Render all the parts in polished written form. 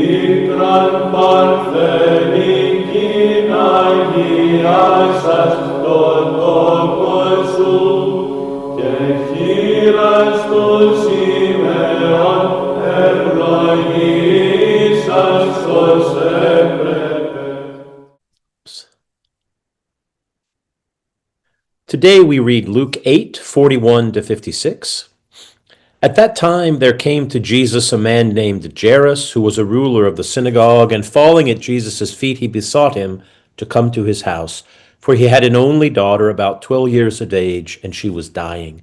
Ikran partheni asas totokosu, kechiras tu Simeon, ebloisas tos Today we read Luke 8:41-56. At that time there came to Jesus a man named Jairus, who was a ruler of the synagogue, and falling at Jesus' feet he besought him to come to his house, for he had an only daughter about 12 years of age, and she was dying.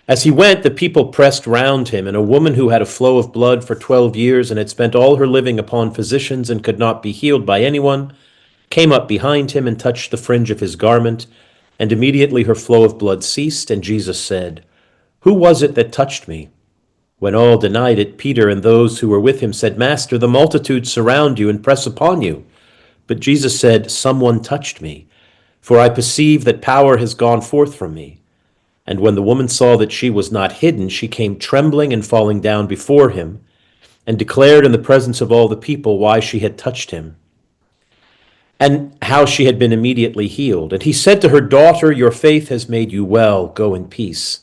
As he went, the people pressed round him, and a woman who had a flow of blood for 12 years and had spent all her living upon physicians and could not be healed by anyone, came up behind him and touched the fringe of his garment, and immediately her flow of blood ceased, and Jesus said, "Who was it that touched me?" When all denied it, Peter and those who were with him said, "Master, the multitude surround you and press upon you." But Jesus said, "Someone touched me, for I perceive that power has gone forth from me." And when the woman saw that she was not hidden, she came trembling and falling down before him, and declared in the presence of all the people why she had touched him, and how she had been immediately healed. And he said to her, "Daughter, your faith has made you well. Go in peace."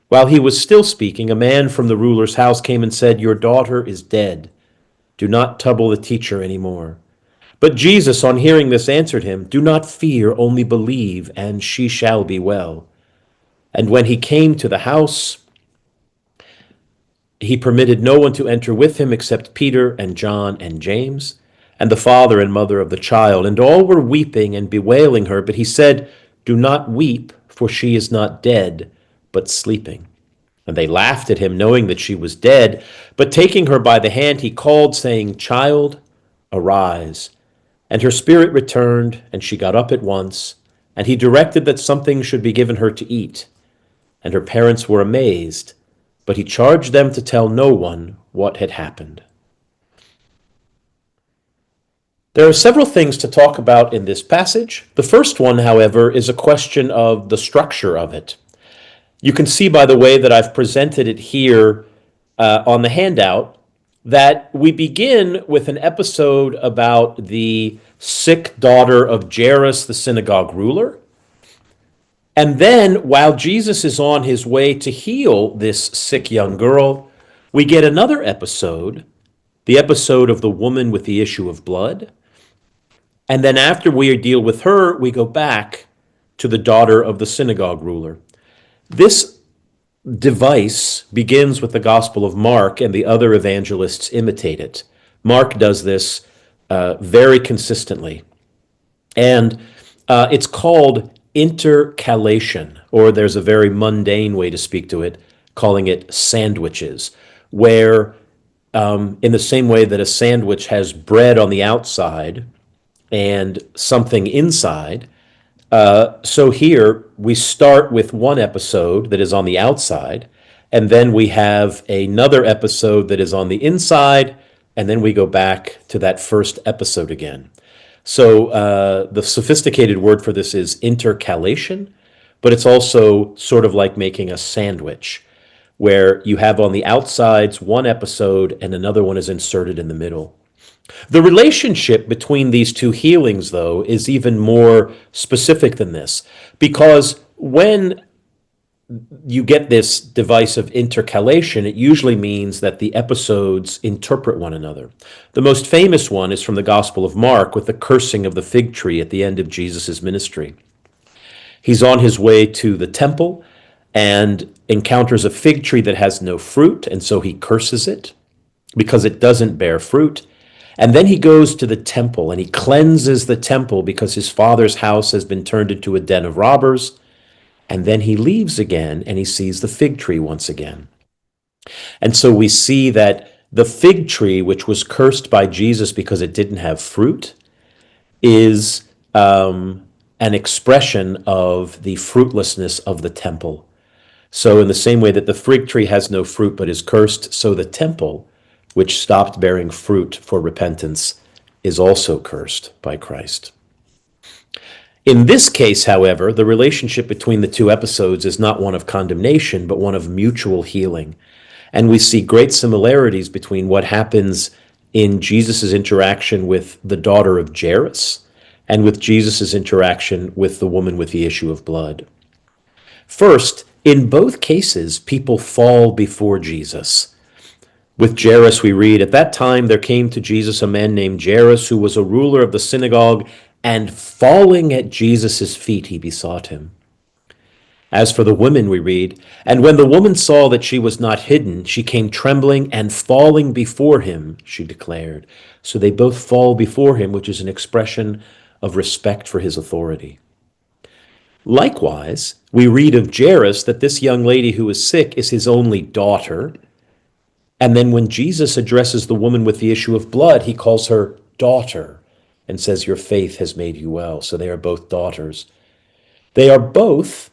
While he was still speaking, a man from the ruler's house came and said, "Your daughter is dead. Do not trouble the teacher anymore." But Jesus, on hearing this, answered him, "Do not fear, only believe, and she shall be well." And when he came to the house, he permitted no one to enter with him except Peter and John and James, and the father and mother of the child, and all were weeping and bewailing her. But he said, "Do not weep, for she is not dead, but sleeping." And they laughed at him, knowing that she was dead. But taking her by the hand, he called, saying, "Child, arise." And her spirit returned, and she got up at once. And he directed that something should be given her to eat. And her parents were amazed, but he charged them to tell no one what had happened. There are several things to talk about in this passage. The first one, however, is a question of the structure of it. You can see by the way that I've presented it here on the handout that we begin with an episode about the sick daughter of Jairus, the synagogue ruler. And then, while Jesus is on his way to heal this sick young girl, we get another episode, the episode of the woman with the issue of blood. And then after we deal with her, we go back to the daughter of the synagogue ruler. This device begins with the Gospel of Mark, and the other evangelists imitate it. Mark does this very consistently. And it's called intercalation, or there's a very mundane way to speak to it, calling it sandwiches, where in the same way that a sandwich has bread on the outside and something inside, so here we start with one episode that is on the outside, and then we have another episode that is on the inside, and then we go back to that first episode again. So the sophisticated word for this is intercalation, but it's also sort of like making a sandwich, where you have on the outsides one episode and another one is inserted in the middle. The relationship between these two healings, though, is even more specific than this, because when you get this device of intercalation, it usually means that the episodes interpret one another. The most famous one is from the Gospel of Mark with the cursing of the fig tree at the end of Jesus' ministry. He's on his way to the temple and encounters a fig tree that has no fruit, and so he curses it because it doesn't bear fruit. And then he goes to the temple and he cleanses the temple because his father's house has been turned into a den of robbers. And then he leaves again and he sees the fig tree once again. And so we see that the fig tree, which was cursed by Jesus because it didn't have fruit, is an expression of the fruitlessness of the temple. So in the same way that the fig tree has no fruit but is cursed, so the temple, which stopped bearing fruit for repentance, is also cursed by Christ. In this case, however, the relationship between the two episodes is not one of condemnation, but one of mutual healing. And we see great similarities between what happens in Jesus' interaction with the daughter of Jairus and with Jesus' interaction with the woman with the issue of blood. First, in both cases, people fall before Jesus. With Jairus, we read, "At that time there came to Jesus a man named Jairus, who was a ruler of the synagogue, and falling at Jesus' feet, he besought him." As for the woman, we read, "And when the woman saw that she was not hidden, she came trembling and falling before him, she declared." So they both fall before him, which is an expression of respect for his authority. Likewise, we read of Jairus that this young lady who is sick is his only daughter. And then when Jesus addresses the woman with the issue of blood, he calls her daughter and says, "Your faith has made you well." So they are both daughters. They are both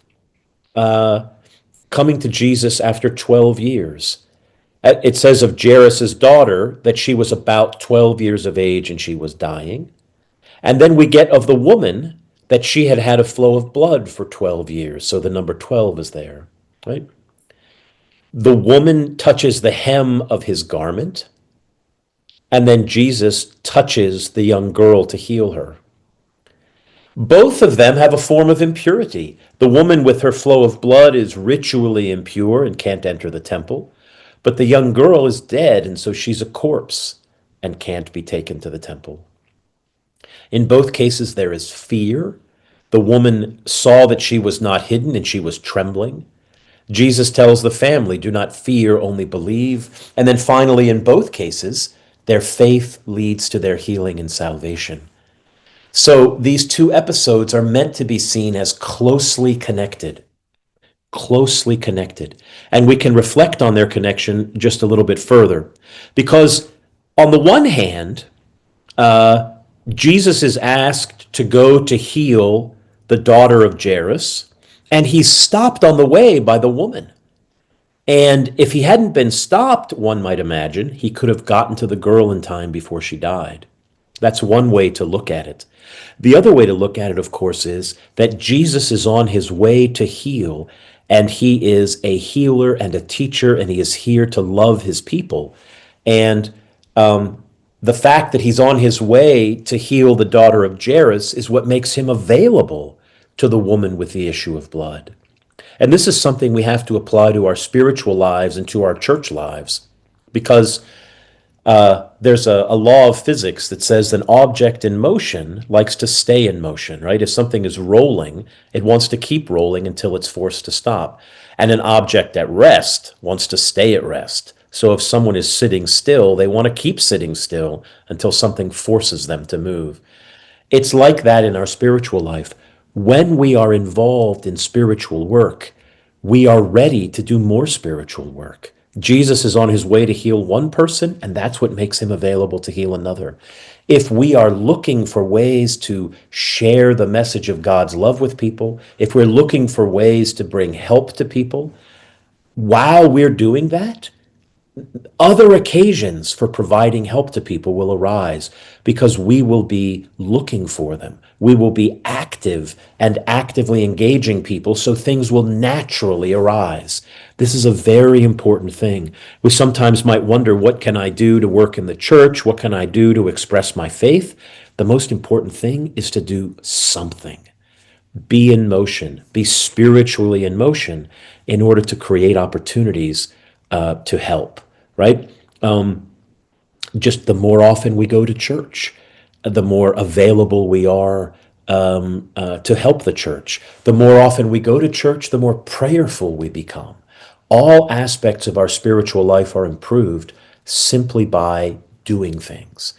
coming to Jesus after 12 years. It says of Jairus' daughter that she was about 12 years of age and she was dying. And then we get of the woman that she had had a flow of blood for 12 years. So the number 12 is there, right? The woman touches the hem of his garment, and then Jesus touches the young girl to heal her. Both of them have a form of impurity. The woman with her flow of blood is ritually impure and can't enter the temple, but the young girl is dead, and so she's a corpse and can't be taken to the temple. In both cases, there is fear. The woman saw that she was not hidden and she was trembling. Jesus tells the family, "Do not fear, only believe." And then finally, in both cases, their faith leads to their healing and salvation. So these two episodes are meant to be seen as closely connected. Closely connected. And we can reflect on their connection just a little bit further. Because on the one hand, Jesus is asked to go to heal the daughter of Jairus, and he's stopped on the way by the woman. And if he hadn't been stopped, one might imagine, he could have gotten to the girl in time before she died. That's one way to look at it. The other way to look at it, of course, is that Jesus is on his way to heal, and he is a healer and a teacher, and he is here to love his people. And the fact that he's on his way to heal the daughter of Jairus is what makes him available to the woman with the issue of blood. And this is something we have to apply to our spiritual lives and to our church lives, because there's a law of physics that says an object in motion likes to stay in motion, right? If something is rolling, it wants to keep rolling until it's forced to stop. And an object at rest wants to stay at rest. So if someone is sitting still, they want to keep sitting still until something forces them to move. It's like that in our spiritual life. When we are involved in spiritual work, we are ready to do more spiritual work. Jesus is on his way to heal one person, and that's what makes him available to heal another. If we are looking for ways to share the message of God's love with people, if we're looking for ways to bring help to people, while we're doing that, other occasions for providing help to people will arise because we will be looking for them. We will be active and actively engaging people, so things will naturally arise. This is a very important thing. We sometimes might wonder, what can I do to work in the church? What can I do to express my faith? The most important thing is to do something. Be in motion, be spiritually in motion in order to create opportunities to help, right? Just the more often we go to church, the more available we are to help the church. The more often we go to church, the more prayerful we become. All aspects of our spiritual life are improved simply by doing things.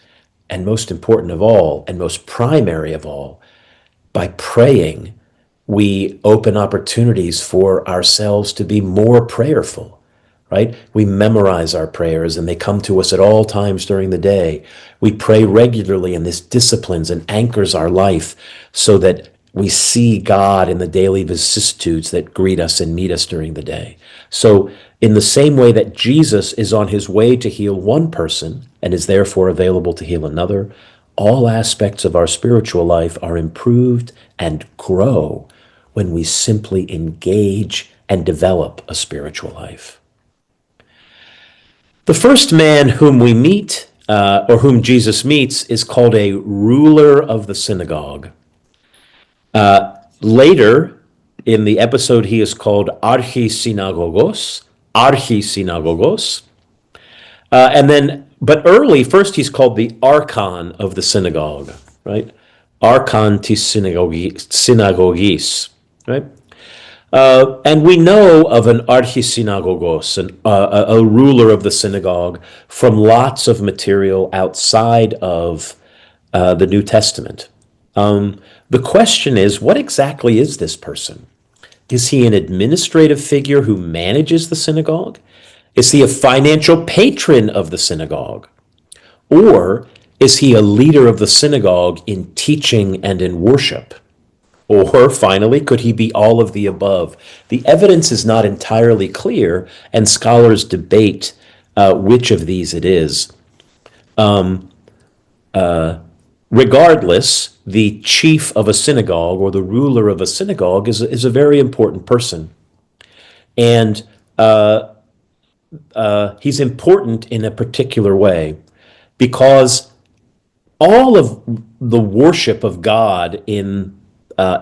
And most important of all, and most primary of all, by praying, we open opportunities for ourselves to be more prayerful, right? We memorize our prayers and they come to us at all times during the day. We pray regularly, and this disciplines and anchors our life so that we see God in the daily vicissitudes that greet us and meet us during the day. So in the same way that Jesus is on his way to heal one person and is therefore available to heal another, all aspects of our spiritual life are improved and grow when we simply engage and develop a spiritual life. The first man whom we meet or whom Jesus meets, is called a ruler of the synagogue. Later in the episode, he is called archisynagogos, archisynagogos. But first he's called the archon of the synagogue, right? Archon tis synagogis, right? And we know of an archisynagogos, a ruler of the synagogue, from lots of material outside of the New Testament. The question is, what exactly is this person? Is he an administrative figure who manages the synagogue? Is he a financial patron of the synagogue? Or is he a leader of the synagogue in teaching and in worship? Or finally, could he be all of the above? The evidence is not entirely clear, and scholars debate which of these it is. Regardless, the chief of a synagogue or the ruler of a synagogue is a very important person. And he's important in a particular way because all of the worship of God in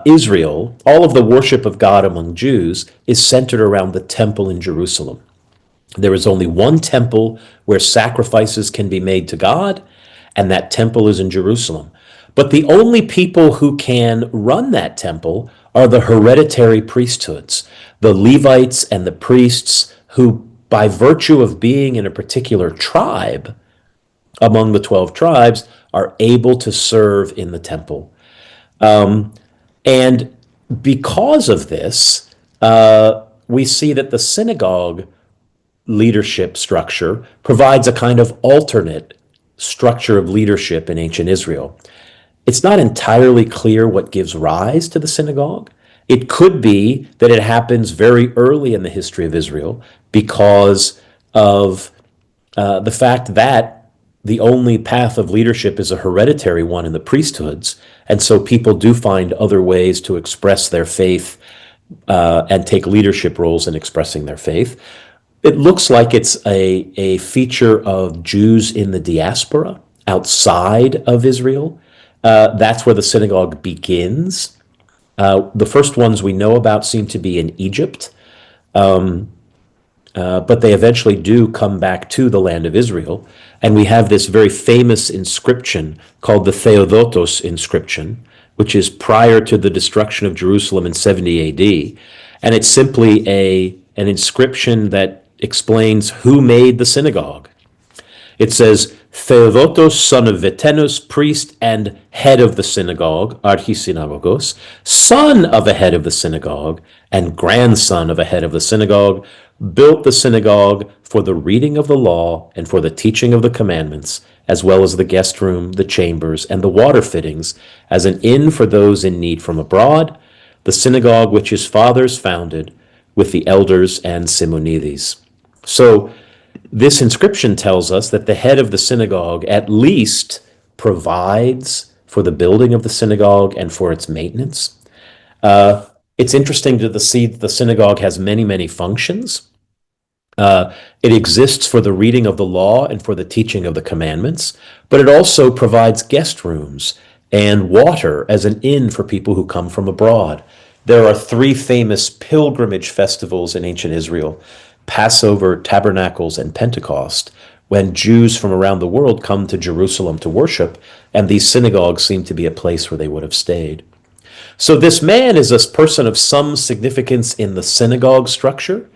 Israel, all of the worship of God among Jews is centered around the temple in Jerusalem. There is only one temple where sacrifices can be made to God, and that temple is in Jerusalem. But the only people who can run that temple are the hereditary priesthoods, the Levites and the priests who, by virtue of being in a particular tribe among the 12 tribes, are able to serve in the temple. And because of this, we see that the synagogue leadership structure provides a kind of alternate structure of leadership in ancient Israel. It's not entirely clear what gives rise to the synagogue. It could be that it happens very early in the history of Israel because of the fact that the only path of leadership is a hereditary one in the priesthoods. And so people do find other ways to express their faith and take leadership roles in expressing their faith. It looks like it's a feature of Jews in the diaspora outside of Israel. That's where the synagogue begins. The first ones we know about seem to be in Egypt, but they eventually do come back to the land of Israel. And we have this very famous inscription called the Theodotos inscription, which is prior to the destruction of Jerusalem in 70 AD. And it's simply an inscription that explains who made the synagogue. It says, Theodotos, son of Vetenus, priest and head of the synagogue, archisynagogos, son of a head of the synagogue, and grandson of a head of the synagogue, built the synagogue for the reading of the law and for the teaching of the commandments, as well as the guest room, the chambers, and the water fittings, as an inn for those in need from abroad, the synagogue which his fathers founded, with the elders and Simonides. So this inscription tells us that the head of the synagogue at least provides for the building of the synagogue and for its maintenance. It's interesting to see that the synagogue has many, many functions. It exists for the reading of the law and for the teaching of the commandments, but it also provides guest rooms and water as an inn for people who come from abroad. There are 3 famous pilgrimage festivals in ancient Israel: Passover, Tabernacles, and Pentecost, when Jews from around the world come to Jerusalem to worship, and these synagogues seem to be a place where they would have stayed. So this man is a person of some significance in the synagogue structure.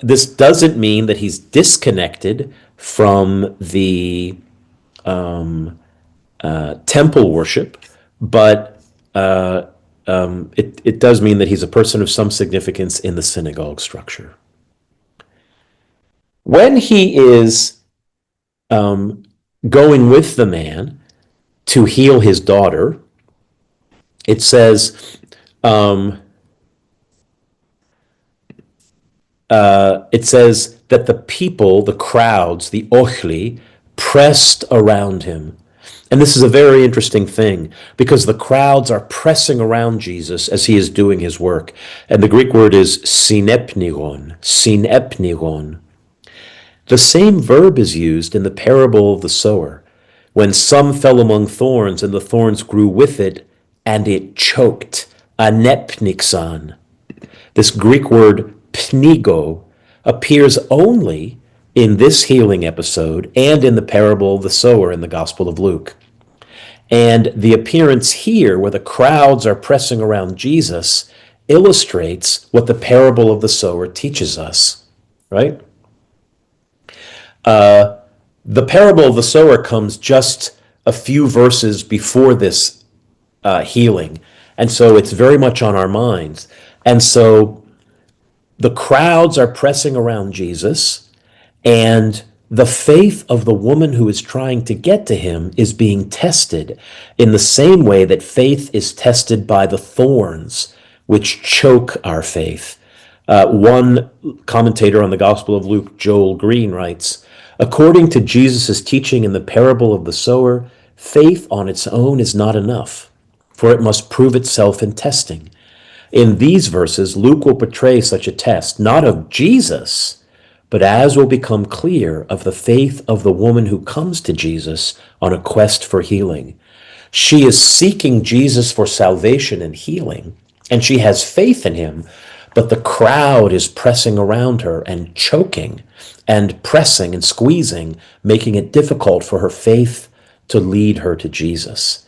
This doesn't mean that he's disconnected from the temple worship, but it does mean that he's a person of some significance in the synagogue structure. When he is going with the man to heal his daughter, it says that the people, the crowds, the ochli, pressed around him. And this is a very interesting thing because the crowds are pressing around Jesus as he is doing his work. And the Greek word is synepnigon, synepnigon. The same verb is used in the parable of the sower, when some fell among thorns and the thorns grew with it and it choked, anepnixon. This Greek word pnigo appears only in this healing episode and in the parable of the sower in the Gospel of Luke. And the appearance here, where the crowds are pressing around Jesus, illustrates what the parable of the sower teaches us, right? The parable of the sower comes just a few verses before this healing. And so it's very much on our minds. And so the crowds are pressing around Jesus, and the faith of the woman who is trying to get to him is being tested in the same way that faith is tested by the thorns which choke our faith. One commentator on the Gospel of Luke, Joel Green, writes, according to Jesus' teaching in the parable of the sower, faith on its own is not enough, for it must prove itself in testing. In these verses, Luke will portray such a test, not of Jesus, but as will become clear of the faith of the woman who comes to Jesus on a quest for healing. She is seeking Jesus for salvation and healing, and she has faith in him, but the crowd is pressing around her and choking and pressing and squeezing, making it difficult for her faith to lead her to Jesus.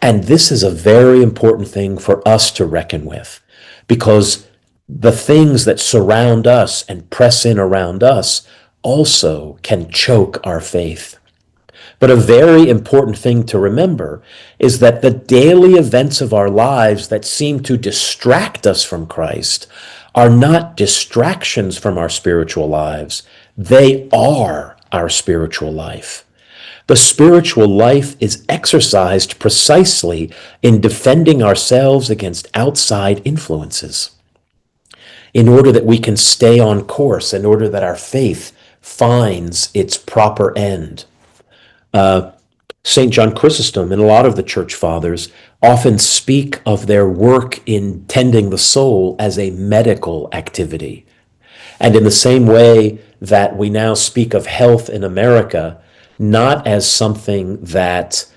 And this is a very important thing for us to reckon with, because the things that surround us and press in around us also can choke our faith. But a very important thing to remember is that the daily events of our lives that seem to distract us from Christ are not distractions from our spiritual lives. They are our spiritual life. The spiritual life is exercised precisely in defending ourselves against outside influences, in order that we can stay on course, in order that our faith finds its proper end. St. John Chrysostom and a lot of the church fathers often speak of their work in tending the soul as a medical activity. And in the same way that we now speak of health in America, not as something that,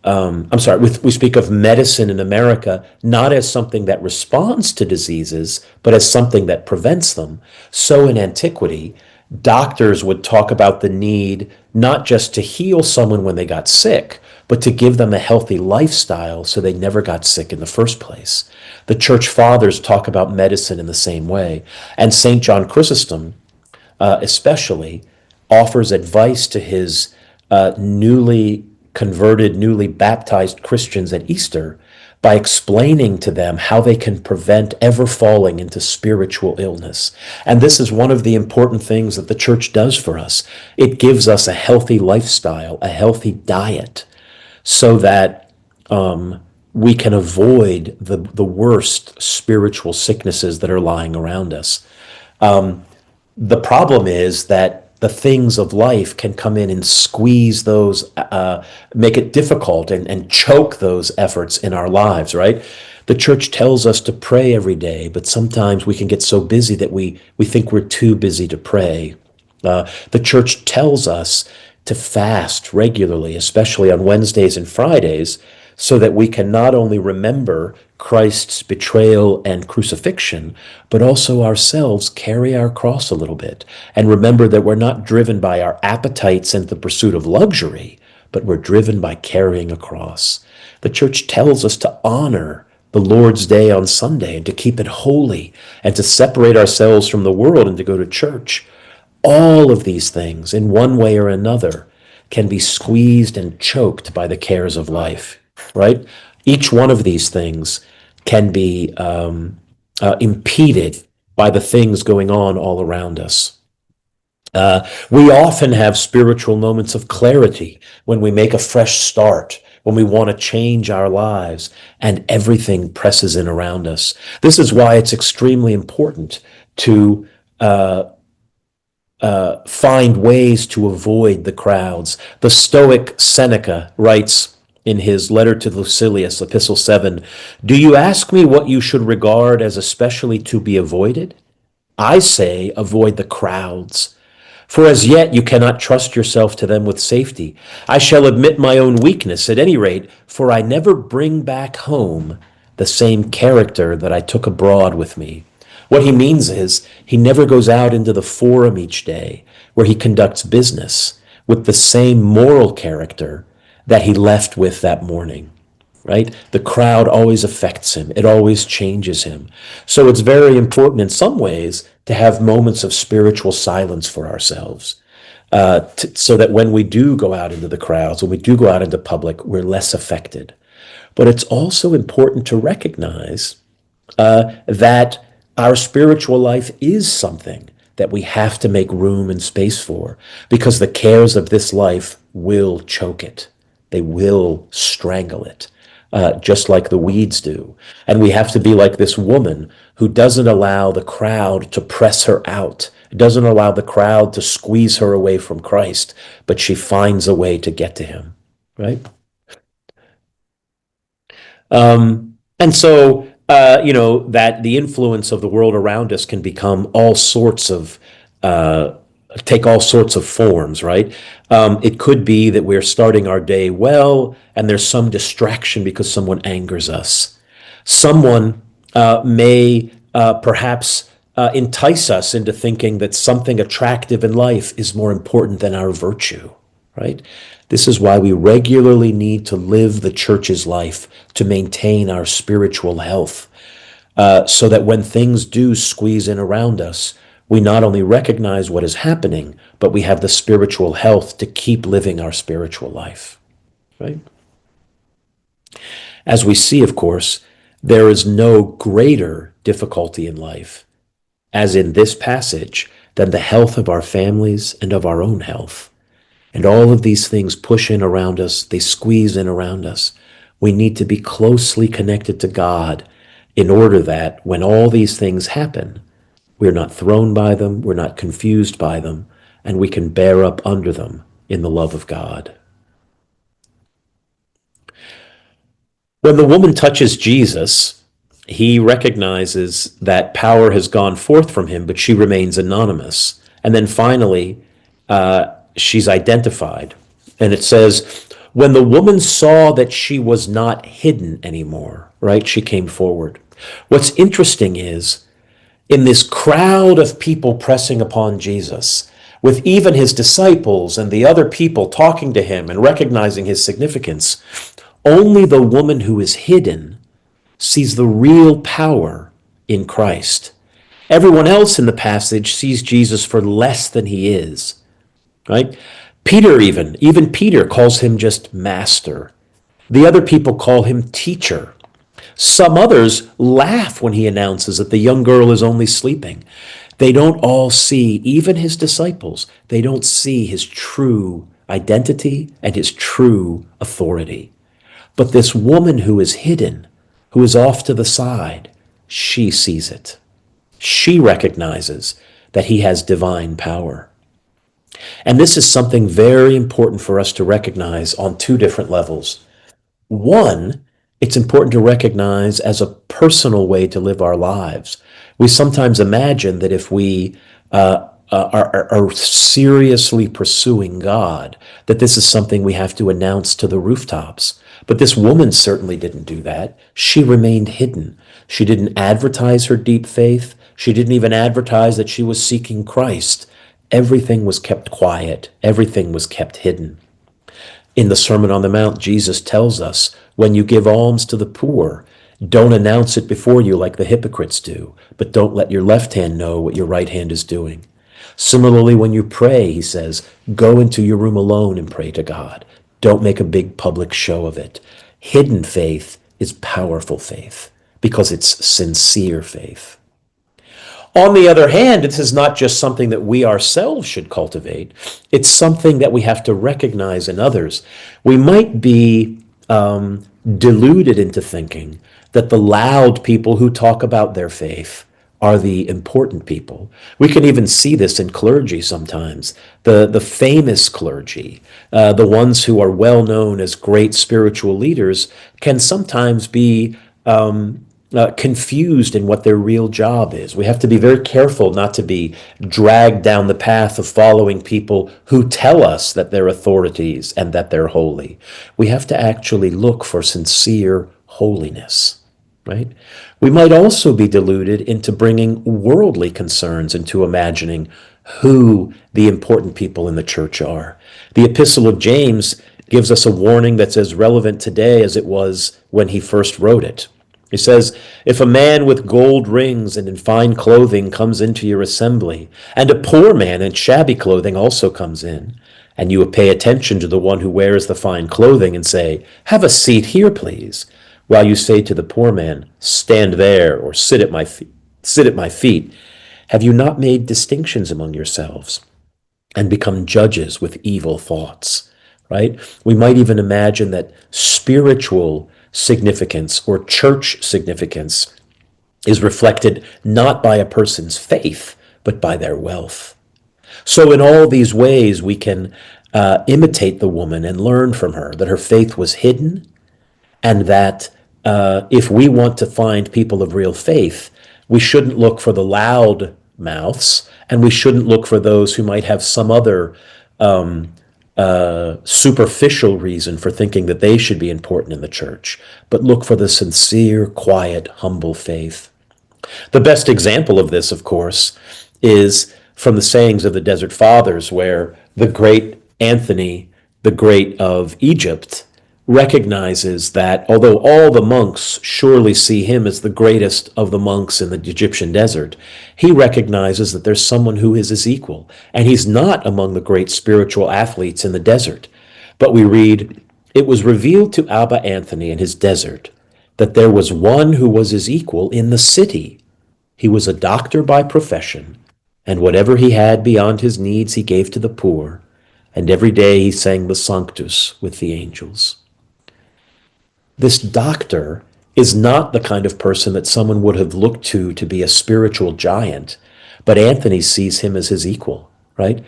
we speak of medicine in America not as something that responds to diseases, but as something that prevents them. So in antiquity, doctors would talk about the need not just to heal someone when they got sick, but to give them a healthy lifestyle so they never got sick in the first place. The church fathers talk about medicine in the same way. And St. John Chrysostom, especially, offers advice to his newly converted, newly baptized Christians at Easter by explaining to them how they can prevent ever falling into spiritual illness. And this is one of the important things that the church does for us. It gives us a healthy lifestyle, a healthy diet, so that we can avoid the worst spiritual sicknesses that are lying around us. The problem is that the things of life can come in and squeeze those, make it difficult and choke those efforts in our lives, right? The church tells us to pray every day, but sometimes we can get so busy that we think we're too busy to pray. The church tells us to fast regularly, especially on Wednesdays and Fridays, so that we can not only remember Christ's betrayal and crucifixion, but also ourselves carry our cross a little bit and remember that we're not driven by our appetites and the pursuit of luxury, but we're driven by carrying a cross. The church tells us to honor the Lord's Day on Sunday and to keep it holy and to separate ourselves from the world and to go to church. All of these things, in one way or another, can be squeezed and choked by the cares of life, right? Each one of these things can be impeded by the things going on all around us. We often have spiritual moments of clarity when we make a fresh start, when we want to change our lives, and everything presses in around us. This is why it's extremely important to find ways to avoid the crowds. The Stoic Seneca writes in his letter to Lucilius, Epistle 7, "Do you ask me what you should regard as especially to be avoided? I say avoid the crowds. For as yet you cannot trust yourself to them with safety. I shall admit my own weakness at any rate, for I never bring back home the same character that I took abroad with me. What he means is he never goes out into the forum each day where he conducts business with the same moral character that he left with that morning, right? The crowd always affects him. It always changes him. So it's very important in some ways to have moments of spiritual silence for ourselves, so that when we do go out into the crowds, when we do go out into public, we're less affected. But it's also important to recognize that our spiritual life is something that we have to make room and space for, because the cares of this life will choke it. They will strangle it, just like the weeds do. And we have to be like this woman who doesn't allow the crowd to press her out, doesn't allow the crowd to squeeze her away from Christ, but she finds a way to get to him, right? And so, that the influence of the world around us can become all sorts of, take all sorts of forms, right? It could be that we're starting our day well, and there's some distraction because someone angers us. Someone may perhaps entice us into thinking that something attractive in life is more important than our virtue, right? This is why we regularly need to live the church's life to maintain our spiritual health, so that when things do squeeze in around us, we not only recognize what is happening, but we have the spiritual health to keep living our spiritual life, right? As we see, of course, there is no greater difficulty in life, as in this passage, than the health of our families and of our own health. And all of these things push in around us, they squeeze in around us. We need to be closely connected to God in order that when all these things happen, we're not thrown by them, we're not confused by them, and we can bear up under them in the love of God. When the woman touches Jesus, he recognizes that power has gone forth from him, but she remains anonymous. And then finally, she's identified. And it says, when the woman saw that she was not hidden anymore, right, she came forward. What's interesting is, in this crowd of people pressing upon Jesus, with even his disciples and the other people talking to him and recognizing his significance, only the woman who is hidden sees the real power in Christ. Everyone else in the passage sees Jesus for less than he is, right? Peter even Peter calls him just master. The other people call him teacher. Some others laugh when he announces that the young girl is only sleeping. They don't all see, even his disciples, they don't see his true identity and his true authority. But this woman who is hidden, who is off to the side, she sees it. She recognizes that he has divine power. And this is something very important for us to recognize on two different levels. One, it's important to recognize as a personal way to live our lives. We sometimes imagine that if we are seriously pursuing God, that this is something we have to announce to the rooftops. But this woman certainly didn't do that. She remained hidden. She didn't advertise her deep faith. She didn't even advertise that she was seeking Christ. Everything was kept quiet. Everything was kept hidden. In the Sermon on the Mount, Jesus tells us, when you give alms to the poor, don't announce it before you like the hypocrites do, but don't let your left hand know what your right hand is doing. Similarly, when you pray, he says, go into your room alone and pray to God. Don't make a big public show of it. Hidden faith is powerful faith because it's sincere faith. On the other hand, this is not just something that we ourselves should cultivate. It's something that we have to recognize in others. We might be deluded into thinking that the loud people who talk about their faith are the important people. We can even see this in clergy sometimes. The famous clergy, the ones who are well known as great spiritual leaders, can sometimes be confused in what their real job is. We have to be very careful not to be dragged down the path of following people who tell us that they're authorities and that they're holy. We have to actually look for sincere holiness, right? We might also be deluded into bringing worldly concerns into imagining who the important people in the church are. The Epistle of James gives us a warning that's as relevant today as it was when he first wrote it. He says, if a man with gold rings and in fine clothing comes into your assembly, and a poor man in shabby clothing also comes in, and you pay attention to the one who wears the fine clothing and say, have a seat here, please, while you say to the poor man, stand there or sit at my feet, have you not made distinctions among yourselves and become judges with evil thoughts? Right? We might even imagine that spiritual significance or church significance is reflected not by a person's faith, but by their wealth. So in all these ways, we can imitate the woman and learn from her that her faith was hidden, and that if we want to find people of real faith, we shouldn't look for the loud mouths, and we shouldn't look for those who might have some other superficial reason for thinking that they should be important in the church, but look for the sincere, quiet, humble faith. The best example of this, of course, is from the sayings of the Desert Fathers, where the great Anthony, the Great of Egypt, recognizes that although all the monks surely see him as the greatest of the monks in the Egyptian desert, he recognizes that there's someone who is his equal, and he's not among the great spiritual athletes in the desert. But we read, it was revealed to Abba Anthony in his desert that there was one who was his equal in the city. He was a doctor by profession, and whatever he had beyond his needs he gave to the poor, and every day he sang the Sanctus with the angels. This doctor is not the kind of person that someone would have looked to be a spiritual giant, but Anthony sees him as his equal, right?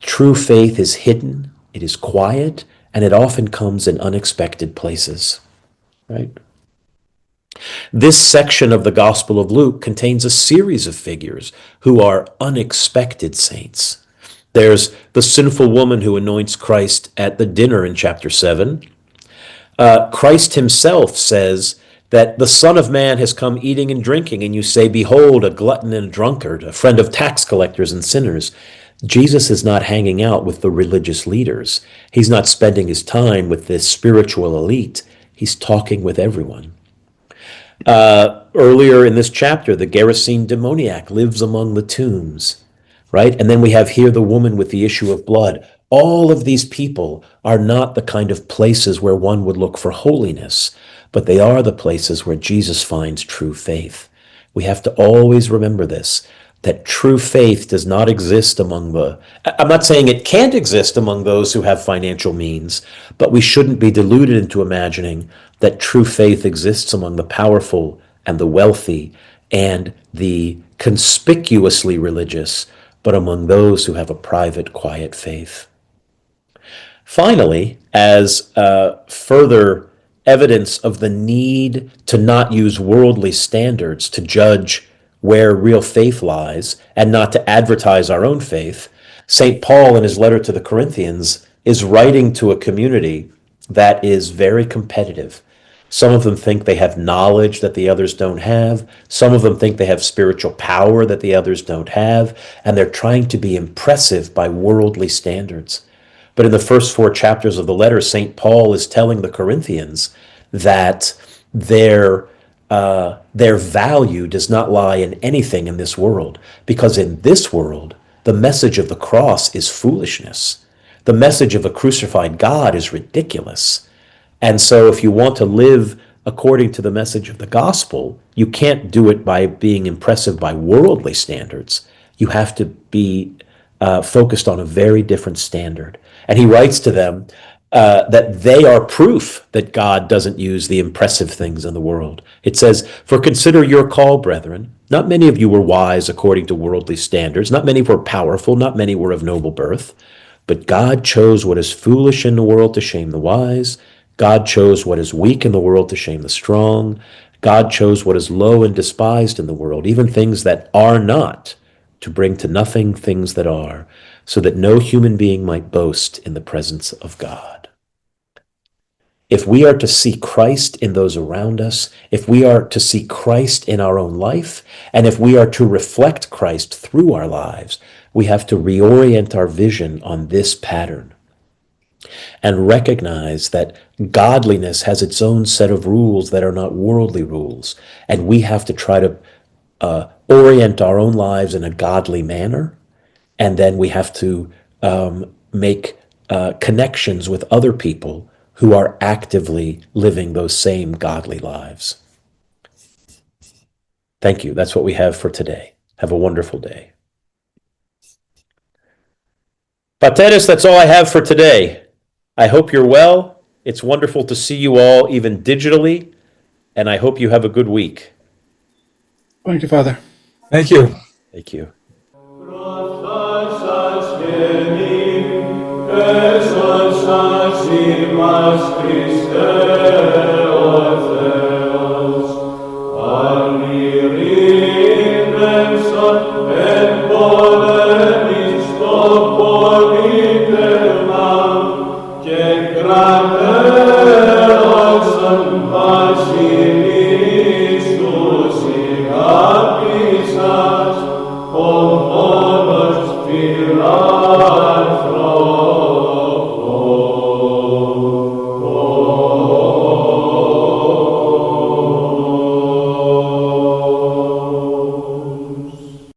True faith is hidden, it is quiet, and it often comes in unexpected places, right? This section of the Gospel of Luke contains a series of figures who are unexpected saints. There's the sinful woman who anoints Christ at the dinner in chapter 7. Christ himself says that the Son of Man has come eating and drinking, and you say, behold, a glutton and a drunkard, a friend of tax collectors and sinners. Jesus is not hanging out with the religious leaders. He's not spending his time with this spiritual elite. He's talking with everyone. Earlier in this chapter, the Gerasene demoniac lives among the tombs, right? And then we have here the woman with the issue of blood. All of these people are not the kind of places where one would look for holiness, but they are the places where Jesus finds true faith. We have to always remember this, that true faith does not exist among I'm not saying it can't exist among those who have financial means, but we shouldn't be deluded into imagining that true faith exists among the powerful and the wealthy and the conspicuously religious, but among those who have a private, quiet faith. Finally, as further evidence of the need to not use worldly standards to judge where real faith lies and not to advertise our own faith, St. Paul, in his letter to the Corinthians, is writing to a community that is very competitive. Some of them think they have knowledge that the others don't have. Some of them think they have spiritual power that the others don't have, and they're trying to be impressive by worldly standards. But in the first 4 chapters of the letter, St. Paul is telling the Corinthians that their value does not lie in anything in this world, because in this world, the message of the cross is foolishness. The message of a crucified God is ridiculous. And so if you want to live according to the message of the gospel, you can't do it by being impressive by worldly standards. You have to be focused on a very different standard. And he writes to them that they are proof that God doesn't use the impressive things in the world. It says, for consider your call, brethren. Not many of you were wise according to worldly standards. Not many were powerful. Not many were of noble birth. But God chose what is foolish in the world to shame the wise. God chose what is weak in the world to shame the strong. God chose what is low and despised in the world, even things that are not, to bring to nothing things that are, so that no human being might boast in the presence of God. If we are to see Christ in those around us, if we are to see Christ in our own life, and if we are to reflect Christ through our lives, we have to reorient our vision on this pattern and recognize that godliness has its own set of rules that are not worldly rules. And we have to try to orient our own lives in a godly manner. And then we have to make connections with other people who are actively living those same godly lives. Thank you. That's what we have for today. Have a wonderful day. Pateris, that's all I have for today. I hope you're well. It's wonderful to see you all, even digitally, and I hope you have a good week. Thank you, Father. Thank you. Thank you. Grande,